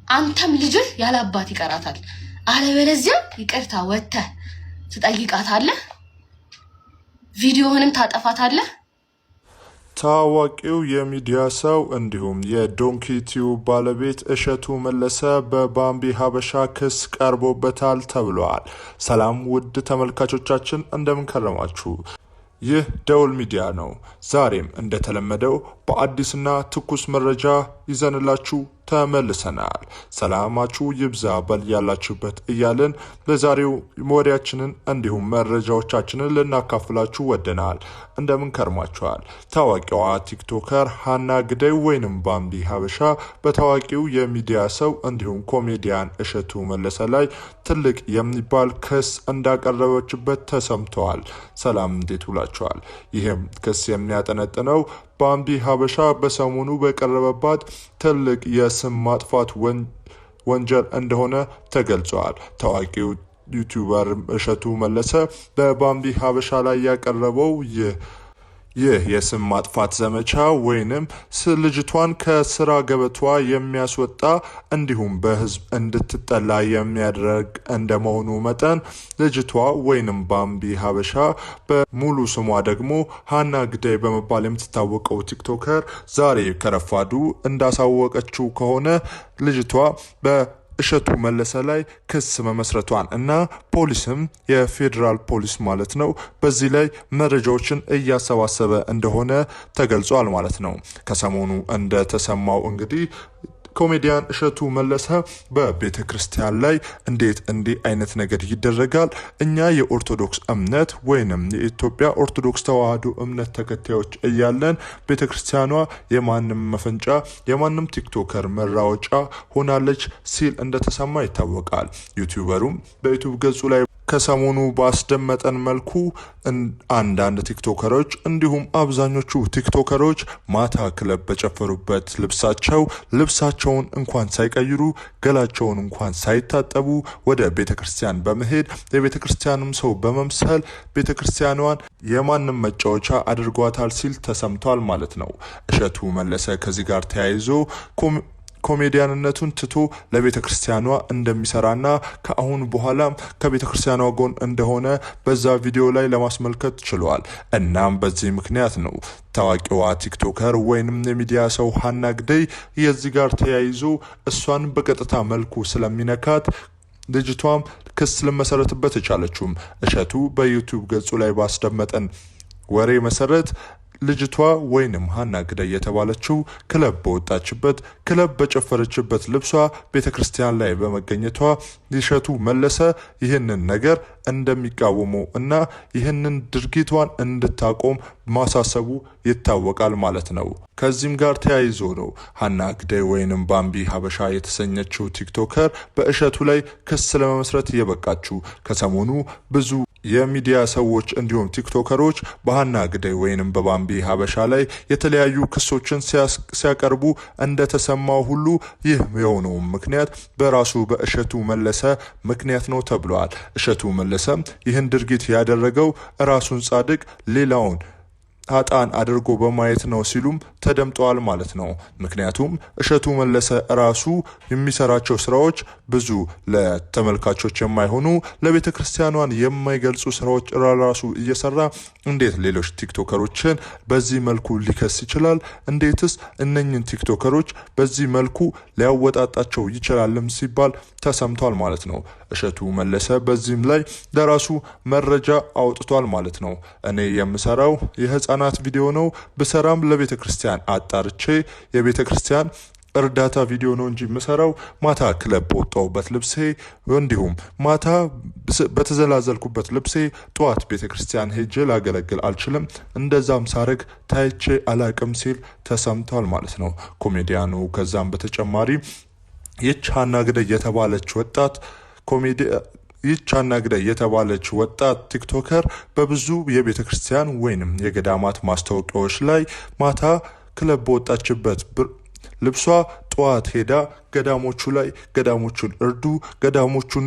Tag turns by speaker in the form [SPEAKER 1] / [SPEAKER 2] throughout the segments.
[SPEAKER 1] አንተም ልጅህ ያለ አባት ይቀራታል። አለበለዚያ ይቅርታ ወጥተህ ትጠይቃታለህ፣ ቪዲዮህንም ታጠፋታለህ።
[SPEAKER 2] ታዋቂው የሚዲያ ሰው እንዲሁም የዶንኪ ቲዩብ ባለቤት እሸቱ መለሰ በባምቢ ሀበሻ ክስ ቀርቦበታል ተብሏል። ሰላም ውድ ተመልካቾቻችን እንደምን ከረማችሁ? ይህ ደውል ሚዲያ ነው። ዛሬም እንደተለመደው በአዲስና ትኩስ መረጃ ይዘንላችሁ ተመልሰናል። ሰላማችሁ ይብዛ በያላችሁበት እያልን በዛሬው ወሬያችንን እንዲሁም መረጃዎቻችንን ልናካፍላችሁ ወደናል። እንደምን ከርማችኋል? ታዋቂዋ ቲክቶከር ሃና ግደይ ወይንም ባምቢ ሀበሻ በታዋቂው የሚዲያ ሰው እንዲሁም ኮሜዲያን እሸቱ መለሰ ላይ ትልቅ የሚባል ክስ እንዳቀረበችበት ተሰምቷል። ሰላም እንዴት ውላችኋል? ይህም ክስ የሚያጠነጥነው ባምቢ ሀበሻ በሰሞኑ በቀረበባት ትልቅ የስም ማጥፋት ወንጀል እንደሆነ ተገልጿል። ታዋቂው ዩቲዩበር እሸቱ መለሰ በባምቢ ሀበሻ ላይ ያቀረበው ይህ የስም ማጥፋት ዘመቻ ወይንም ልጅቷን ከስራ ገበቷ የሚያስወጣ እንዲሁም በህዝብ እንድትጠላ የሚያደርግ እንደመሆኑ መጠን ልጅቷ ወይንም ባምቢ ሀበሻ በሙሉ ስሟ ደግሞ ሃና ግደይ በመባል የምትታወቀው ቲክቶከር ዛሬ ከረፋዱ እንዳሳወቀችው ከሆነ ልጅቷ እሸቱ መለሰ ላይ ክስ መመስረቷን እና ፖሊስም የፌደራል ፖሊስ ማለት ነው በዚህ ላይ መረጃዎችን እያሰባሰበ እንደሆነ ተገልጿል ማለት ነው። ከሰሞኑ እንደተሰማው እንግዲህ ኮሜዲያን እሸቱ መለሰ በቤተክርስቲያን ላይ እንዴት እንዲህ አይነት ነገር ይደረጋል? እኛ የኦርቶዶክስ እምነት ወይንም የኢትዮጵያ ኦርቶዶክስ ተዋህዶ እምነት ተከታዮች እያለን ቤተክርስቲያኗ የማንም መፈንጫ የማንም ቲክቶከር መራወጫ ሆናለች ሲል እንደተሰማ ይታወቃል። ዩቲዩበሩም በዩቲዩብ ገጹ ላይ ከሰሞኑ ባስደመጠን መልኩ አንዳንድ ቲክቶከሮች እንዲሁም አብዛኞቹ ቲክቶከሮች ማታ ክለብ በጨፈሩበት ልብሳቸውን እንኳን ሳይቀይሩ ገላቸውን እንኳን ሳይታጠቡ ወደ ቤተክርስቲያን በመሄድ የቤተክርስቲያንም ሰው በመምሰል ቤተክርስቲያኗን የማንም መጫወቻ አድርጓታል ሲል ተሰምቷል ማለት ነው። እሸቱ መለሰ ከዚህ ጋር ተያይዞ ኮሜዲያንነቱን ትቶ ለቤተክርስቲያኗ እንደሚሰራና ከአሁን በኋላ ከቤተክርስቲያኗ ጎን እንደሆነ በዛ ቪዲዮ ላይ ለማስመልከት ችሏል። እናም በዚህ ምክንያት ነው ታዋቂዋ ቲክቶከር ወይንም የሚዲያ ሰው ሃና ግደይ የዚህ ጋር ተያይዞ እሷን በቀጥታ መልኩ ስለሚነካት ልጅቷም ክስ ልመሰረትበት የቻለችውም እሸቱ በዩቲዩብ ገጹ ላይ ባስደመጠን ወሬ መሰረት ልጅቷ ወይንም ሃና ግደይ የተባለችው ክለብ በወጣችበት ክለብ በጨፈረችበት ልብሷ ቤተክርስቲያን ላይ በመገኘቷ እሸቱ መለሰ ይህንን ነገር እንደሚቃወሙ እና ይህንን ድርጊቷን እንድታቆም ማሳሰቡ ይታወቃል ማለት ነው። ከዚህም ጋር ተያይዞ ነው ሃና ግደይ ወይንም ባምቢ ሀበሻ የተሰኘችው ቲክቶከር በእሸቱ ላይ ክስ ለመመስረት የበቃችው። ከሰሞኑ ብዙ የሚዲያ ሰዎች እንዲሁም ቲክቶከሮች በሃና ግደይ ወይንም በባምቢ ሀበሻ ላይ የተለያዩ ክሶችን ሲያቀርቡ እንደተሰማው ሁሉ ይህ የሆነው ምክንያት በራሱ በእሸቱ መለሰ ምክንያት ነው ተብሏል። እሸቱ መለሰ ይህን ድርጊት ያደረገው ራሱን ጻድቅ ሌላውን ኃጥአን አድርጎ በማየት ነው ሲሉም ተደምጠዋል ማለት ነው። ምክንያቱም እሸቱ መለሰ ራሱ የሚሰራቸው ስራዎች ብዙ ለተመልካቾች የማይሆኑ ለቤተክርስቲያኗን የማይገልጹ ስራዎች ራሱ እየሰራ እንዴት ሌሎች ቲክቶከሮችን በዚህ መልኩ ሊከስ ይችላል? እንዴትስ እነኝን ቲክቶከሮች በዚህ መልኩ ሊያወጣጣቸው ይችላልም ሲባል ተሰምቷል ማለት ነው። እሸቱ መለሰ በዚህም ላይ ለራሱ መረጃ አውጥቷል ማለት ነው። እኔ የምሰራው የህፃናት ቪዲዮ ነው፣ በሰራም ለቤተክርስቲያን አጣርቼ የቤተክርስቲያን እርዳታ ቪዲዮ ነው እንጂ መሰራው ማታ ክለብ ወጣውበት ልብሴ እንዲሁም ማታ በተዘላዘልኩበት ልብሴ ጧት ቤተክርስቲያን ሄጄ ላገለግል አልችልም፣ እንደዛም ሳረግ ታይቼ አላቅም ሲል ተሰምቷል ማለት ነው ኮሜዲያኑ። ከዛም በተጨማሪ ሃና ግደይ የተባለች ወጣት ቲክቶከር በብዙ የቤተክርስቲያን ወይንም የገዳማት ማስታወቂያዎች ላይ ማታ ክለብ በወጣችበት ልብሷ ጧት ሄዳ ገዳሞቹ ላይ ገዳሞቹን እርዱ፣ ገዳሞቹን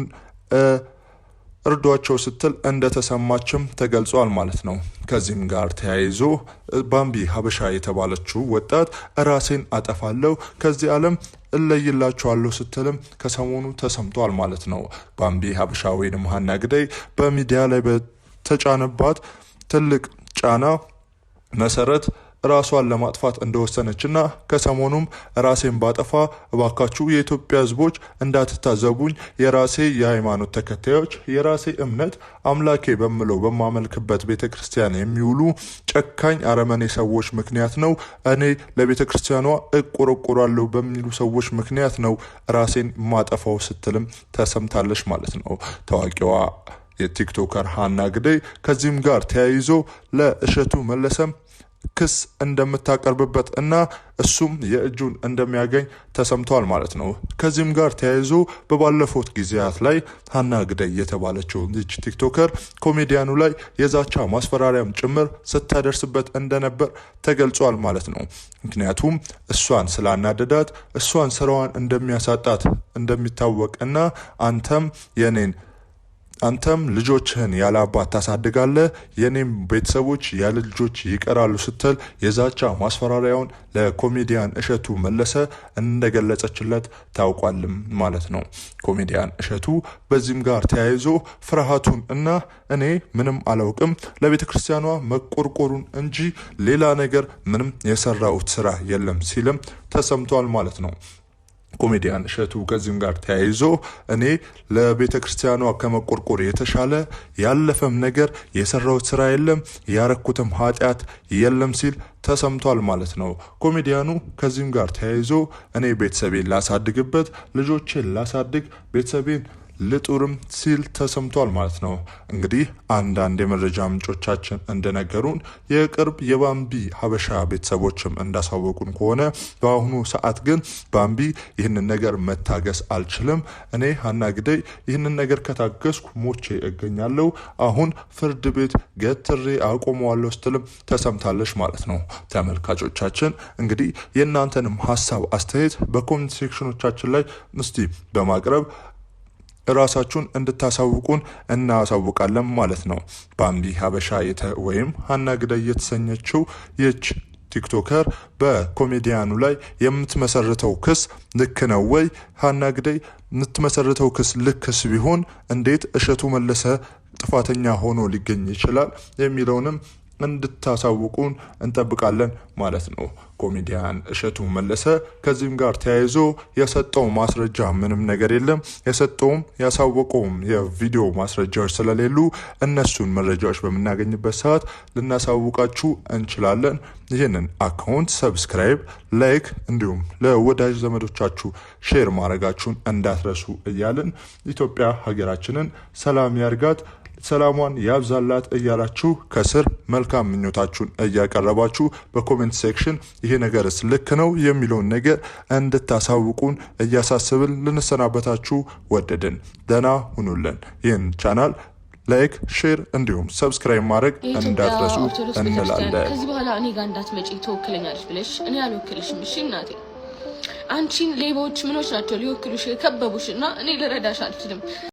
[SPEAKER 2] እርዷቸው ስትል እንደተሰማችም ተገልጿል ማለት ነው። ከዚህም ጋር ተያይዞ ባምቢ ሀበሻ የተባለችው ወጣት ራሴን አጠፋለሁ ከዚህ ዓለም እለይላችኋለሁ ስትልም ከሰሞኑ ተሰምቷል ማለት ነው። ባምቢ ሀበሻ ወይንም ሀና ግዳይ በሚዲያ ላይ በተጫነባት ትልቅ ጫና መሰረት ራሷን ለማጥፋት እንደወሰነችና ከሰሞኑም ራሴን ባጠፋ እባካችሁ የኢትዮጵያ ሕዝቦች እንዳትታዘቡኝ የራሴ የሃይማኖት ተከታዮች የራሴ እምነት አምላኬ በመለው በማመልክበት ቤተክርስቲያን የሚውሉ ጨካኝ አረመኔ ሰዎች ምክንያት ነው እኔ ለቤተክርስቲያኗ እቆረቆራለሁ በሚሉ ሰዎች ምክንያት ነው ራሴን ማጠፋው ስትልም ተሰምታለች ማለት ነው። ታዋቂዋ የቲክቶከር ሀና ግዳይ ከዚህም ጋር ተያይዞ ለእሸቱ መለሰም ክስ እንደምታቀርብበት እና እሱም የእጁን እንደሚያገኝ ተሰምቷል ማለት ነው። ከዚህም ጋር ተያይዞ በባለፉት ጊዜያት ላይ ሀና ግዳይ የተባለችው ልጅ ቲክቶከር ኮሜዲያኑ ላይ የዛቻ ማስፈራሪያም ጭምር ስታደርስበት እንደነበር ተገልጿል ማለት ነው። ምክንያቱም እሷን ስላናደዳት እሷን ስራዋን እንደሚያሳጣት እንደሚታወቅና አንተም ልጆችህን ያለ አባት ታሳድጋለህ የኔም ቤተሰቦች ያለ ልጆች ይቀራሉ ስትል የዛቻ ማስፈራሪያውን ለኮሜዲያን እሸቱ መለሰ እንደገለጸችለት ታውቋልም ማለት ነው። ኮሜዲያን እሸቱ በዚህም ጋር ተያይዞ ፍርሃቱን እና እኔ ምንም አላውቅም ለቤተክርስቲያኗ መቆርቆሩን እንጂ ሌላ ነገር ምንም የሰራውት ስራ የለም ሲልም ተሰምቷል ማለት ነው። ኮሜዲያን እሸቱ ከዚህም ጋር ተያይዞ እኔ ለቤተክርስቲያኗ ከመቆርቆር የተሻለ ያለፈም ነገር የሰራው ስራ የለም ያረኩትም ኃጢአት የለም ሲል ተሰምቷል ማለት ነው። ኮሜዲያኑ ከዚህም ጋር ተያይዞ እኔ ቤተሰቤን ላሳድግበት ልጆቼን ላሳድግ ቤተሰቤን ልጡርም ሲል ተሰምቷል ማለት ነው። እንግዲህ አንዳንድ የመረጃ ምንጮቻችን እንደነገሩን የቅርብ የባምቢ ሀበሻ ቤተሰቦችም እንዳሳወቁን ከሆነ በአሁኑ ሰዓት ግን ባምቢ ይህንን ነገር መታገስ አልችልም እኔ ሀና ግዳይ ይህንን ነገር ከታገስኩ ሞቼ እገኛለሁ አሁን ፍርድ ቤት ገትሬ አቆመዋለሁ ስትልም ተሰምታለች ማለት ነው። ተመልካቾቻችን እንግዲህ የእናንተንም ሀሳብ አስተያየት በኮሜንት ሴክሽኖቻችን ላይ እስቲ በማቅረብ ራሳችሁን እንድታሳውቁን እናሳውቃለን ማለት ነው። ባምቢ ሀበሻ ወይም ሀና ግዳይ የተሰኘችው ይህች ቲክቶከር በኮሜዲያኑ ላይ የምትመሰርተው ክስ ልክ ነው ወይ? ሀና ግዳይ የምትመሰርተው ክስ ልክስ ቢሆን እንዴት እሸቱ መለሰ ጥፋተኛ ሆኖ ሊገኝ ይችላል የሚለውንም እንድታሳውቁን እንጠብቃለን ማለት ነው። ኮሜዲያን እሸቱ መለሰ ከዚህም ጋር ተያይዞ የሰጠው ማስረጃ ምንም ነገር የለም የሰጠውም ያሳወቀውም የቪዲዮ ማስረጃዎች ስለሌሉ እነሱን መረጃዎች በመናገኝበት ሰዓት ልናሳውቃችሁ እንችላለን። ይህንን አካውንት ሰብስክራይብ ላይክ እንዲሁም ለወዳጅ ዘመዶቻችሁ ሼር ማድረጋችሁን እንዳትረሱ እያልን ኢትዮጵያ ሀገራችንን ሰላም ያርጋት ሰላሟን ያብዛላት እያላችሁ ከስር መልካም ምኞታችሁን እያቀረባችሁ በኮሜንት ሴክሽን ይሄ ነገርስ ልክ ነው የሚለውን ነገር እንድታሳውቁን እያሳስብን ልንሰናበታችሁ ወደድን። ደህና ሁኑልን። ይህን ቻናል ላይክ ሼር እንዲሁም ሰብስክራይብ ማድረግ እንዳትረሱ እንላለን።
[SPEAKER 1] ከዚህ በኋላ እኔ ጋር እንዳትመጪ ተወክለኛለሽ ብለሽ እኔ አልወክልሽም። እሺ እናቴ አንቺን ሌቦች ምኖች ናቸው ሊወክሉሽ የከበቡሽ እና እኔ ልረዳሽ አልችልም።